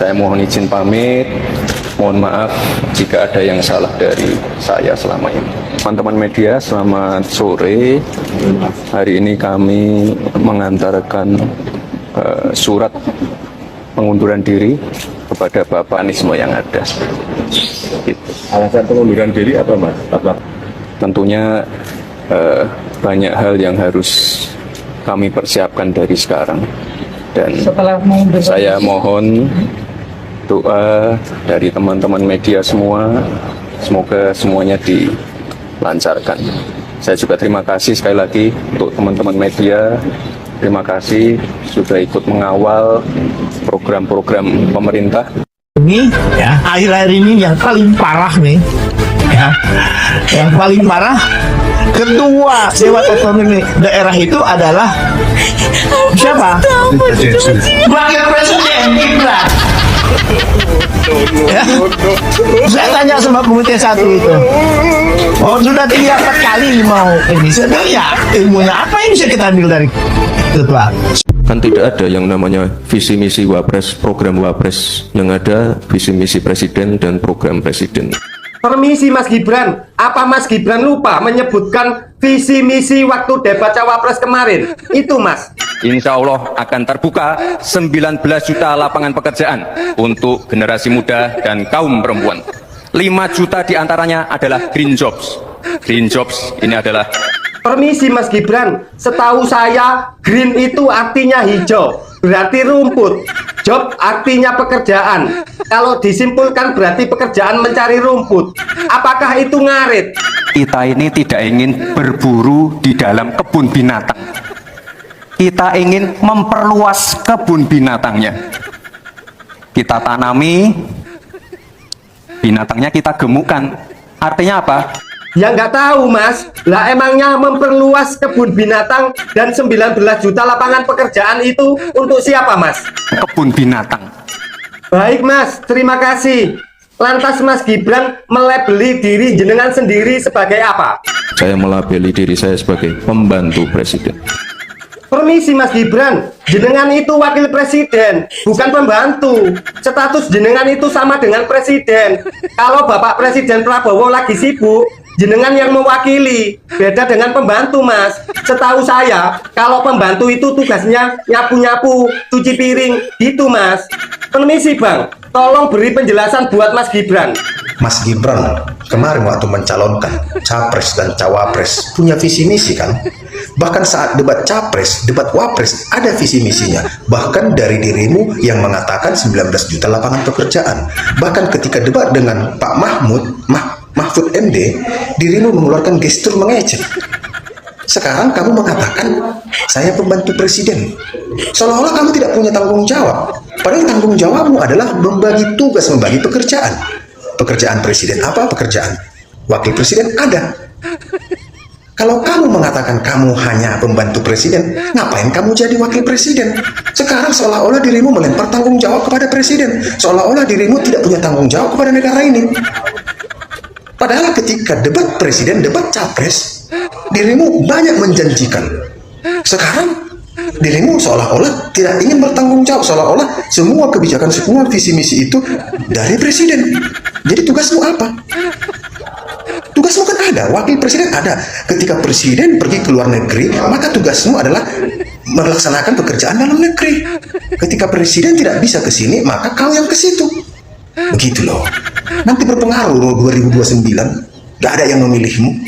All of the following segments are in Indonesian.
Saya mohon izin pamit. Mohon maaf jika ada yang salah dari saya selama ini. Teman-teman media, selamat sore. Hari ini kami mengantarkan surat pengunduran diri kepada Bapak Nismo yang ada. Gitu. Alasan pengunduran diri apa, Mas? Tentunya banyak hal yang harus kami persiapkan dari sekarang. Dan saya mohon doa dari teman-teman media semua, semoga semuanya dilancarkan. Saya juga terima kasih sekali lagi untuk teman-teman media. Terima kasih sudah ikut mengawal program-program pemerintah. Ini ya, akhir-akhir ini yang paling parah nih ya, yang paling parah ketua Dewan Otonomi Daerah itu adalah siapa? Wakil Presiden Gibran. Ya. Saya tanya sama komite 1 itu, oh sudah 3-4 kali mau ini, sebenarnya ilmunya apa yang bisa kita ambil dari ketua? Kan tidak ada yang namanya visi misi wapres, program wapres. Yang ada visi misi presiden dan program presiden. Permisi Mas Gibran, apa Mas Gibran lupa menyebutkan visi misi waktu debat cawapres kemarin? Itu Mas. Insya Allah akan terbuka 19 juta lapangan pekerjaan untuk generasi muda dan kaum perempuan. 5 juta diantaranya adalah green jobs. Green jobs ini adalah... Permisi Mas Gibran, setahu saya green itu artinya hijau, berarti rumput. Job artinya pekerjaan. Kalau disimpulkan berarti pekerjaan mencari rumput. Apakah itu ngarit? Kita ini tidak ingin berburu di dalam kebun binatang. Kita ingin memperluas kebun binatangnya. Kita tanami, binatangnya kita gemukkan. Artinya apa? Ya nggak tahu Mas, lah emangnya memperluas kebun binatang dan 19 juta lapangan pekerjaan itu untuk siapa Mas? Kebun binatang. Baik Mas, terima kasih. Lantas Mas Gibran melabeli diri jenengan sendiri sebagai apa? Saya melabeli diri saya sebagai pembantu presiden. Permisi Mas Gibran, jenengan itu wakil presiden, bukan pembantu. Status jenengan itu sama dengan presiden. Kalau Bapak Presiden Prabowo lagi sibuk, jenengan yang mewakili. Beda dengan pembantu Mas. Setahu saya, kalau pembantu itu tugasnya nyapu-nyapu, cuci piring, gitu Mas. Permisi Bang, tolong beri penjelasan buat Mas Gibran. Mas Gibran kemarin waktu mencalonkan capres dan cawapres punya visi misi kan? Bahkan saat debat capres, debat wapres ada visi misinya. Bahkan dari dirimu yang mengatakan 19 juta lapangan pekerjaan. Bahkan ketika debat dengan Pak Mahfud MD, dirimu mengeluarkan gestur mengejek. Sekarang kamu mengatakan saya pembantu presiden. Seolah-olah kamu tidak punya tanggung jawab. Padahal tanggung jawabmu adalah membagi tugas, membagi pekerjaan. Pekerjaan presiden apa? Pekerjaan wakil presiden ada. Kalau kamu mengatakan kamu hanya pembantu presiden, ngapain kamu jadi wakil presiden? Sekarang seolah-olah dirimu melempar tanggung jawab kepada presiden. Seolah-olah dirimu tidak punya tanggung jawab kepada negara ini. Padahal ketika debat presiden, debat capres, dirimu banyak menjanjikan. Sekarang dirimu seolah-olah tidak ingin bertanggung jawab, seolah-olah semua kebijakan, semua visi misi itu dari presiden. Jadi tugasmu apa? Tugasmu kan ada, wakil presiden ada. Ketika presiden pergi ke luar negeri, maka tugasmu adalah melaksanakan pekerjaan dalam negeri. Ketika presiden tidak bisa ke sini, maka kau yang ke situ. Begitu loh. Nanti berpengaruh 2029, gak ada yang memilihmu.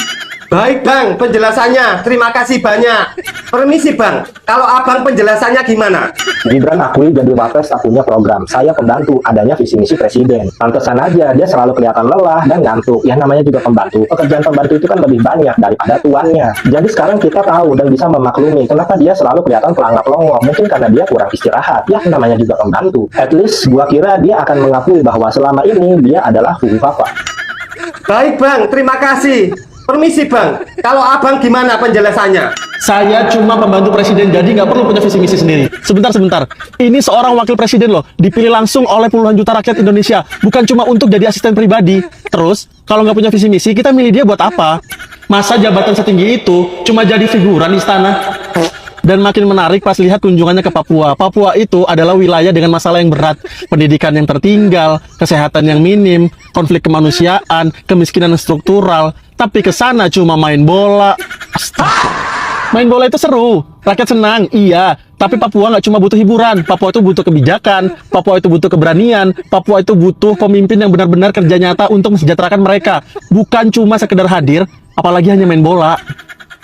Baik Bang, penjelasannya. Terima kasih banyak. Permisi Bang, kalau Abang penjelasannya gimana? Gibran akui jadi wapres tak punya program. Saya pembantu, adanya visi misi presiden. Pantesan aja dia selalu kelihatan lelah dan ngantuk. Ya namanya juga pembantu. Pekerjaan pembantu itu kan lebih banyak daripada tuannya. Jadi sekarang kita tahu dan bisa memaklumi kenapa dia selalu kelihatan pelangap-longo. Mungkin karena dia kurang istirahat. Ya namanya juga pembantu. At least gua kira dia akan mengakui bahwa selama ini dia adalah Fufu Papa. Baik Bang, terima kasih. Permisi Bang, kalau Abang gimana penjelasannya? Saya cuma pembantu presiden, jadi nggak perlu punya visi misi sendiri. Sebentar. Ini seorang wakil presiden loh, dipilih langsung oleh puluhan juta rakyat Indonesia, bukan cuma untuk jadi asisten pribadi. Terus, kalau nggak punya visi misi, kita milih dia buat apa? Masa jabatan setinggi itu cuma jadi figuran istana? Dan makin menarik pas lihat kunjungannya ke Papua. Papua itu adalah wilayah dengan masalah yang berat, pendidikan yang tertinggal, kesehatan yang minim, konflik kemanusiaan, kemiskinan struktural. Tapi ke sana cuma main bola. Astaga. Main bola itu seru, rakyat senang, iya. Tapi Papua nggak cuma butuh hiburan, Papua itu butuh kebijakan, Papua itu butuh keberanian, Papua itu butuh pemimpin yang benar-benar kerja nyata untuk mensejahterakan mereka. Bukan cuma sekedar hadir, apalagi hanya main bola.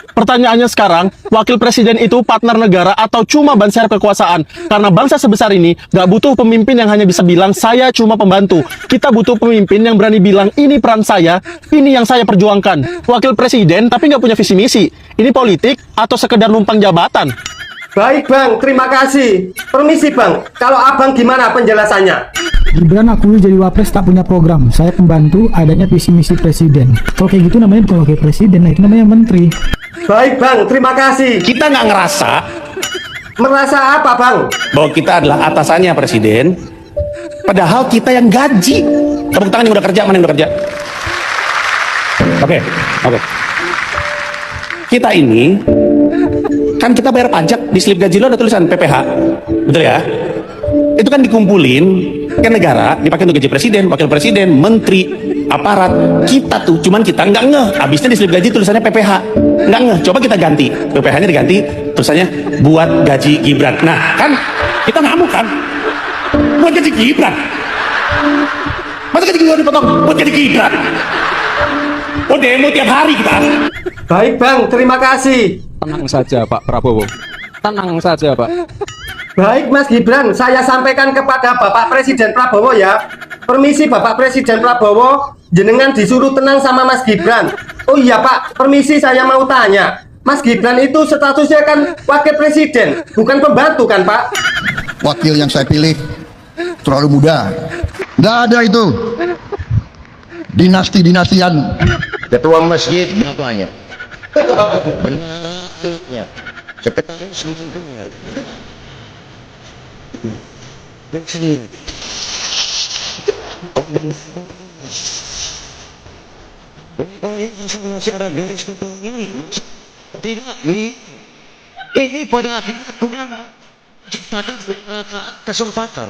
Pertanyaannya sekarang, wakil presiden itu partner negara atau cuma ban serep kekuasaan? Karena bangsa sebesar ini nggak butuh pemimpin yang hanya bisa bilang, saya cuma pembantu. Kita butuh pemimpin yang berani bilang, ini peran saya, ini yang saya perjuangkan. Wakil presiden tapi nggak punya visi misi. Ini politik atau sekedar numpang jabatan? Baik Bang, terima kasih. Permisi Bang, kalau Abang gimana penjelasannya? Gibran akui jadi wapres tak punya program. Saya pembantu adanya visi misi presiden. Kalau kayak gitu namanya bukan wakil presiden, nah itu namanya menteri. Baik Bang, terima kasih. Kita nggak ngerasa Merasa apa Bang? bahwa kita adalah atasannya presiden, padahal kita yang gaji. Tepuk tangan yang udah kerja, mana yang udah kerja? Oke. Kita ini kan kita bayar pajak, di slip gaji lo ada tulisan PPH, betul ya? Itu kan dikumpulin ke negara, dipakai untuk gaji presiden, wakil presiden, menteri, aparat. Kita tuh, cuman kita nggak ngeh. Abisnya di slip gaji tulisannya PPH, nggak ngeh. Coba kita ganti, PPH-nya diganti, tulisannya buat gaji Gibran. Nah, kan kita ngamuk kan? Buat gaji Gibran. Masa gaji Gibran dipotong? Buat gaji Gibran. Oh, demo tiap hari kita. Baik Bang, terima kasih. Tenang saja Pak Prabowo. Tenang saja Pak. Baik Mas Gibran, saya sampaikan kepada Bapak Presiden Prabowo ya. Permisi Bapak Presiden Prabowo, jenengan disuruh tenang sama Mas Gibran. Oh iya Pak, permisi saya mau tanya. Mas Gibran itu statusnya kan wakil presiden, bukan pembantu kan Pak? Wakil yang saya pilih terlalu muda. Nggak ada itu dinasti-dinastian. Ketua masjid bapaknya. Benarnya. Sekretaris semuanya. Ini pada kurang kesempatan.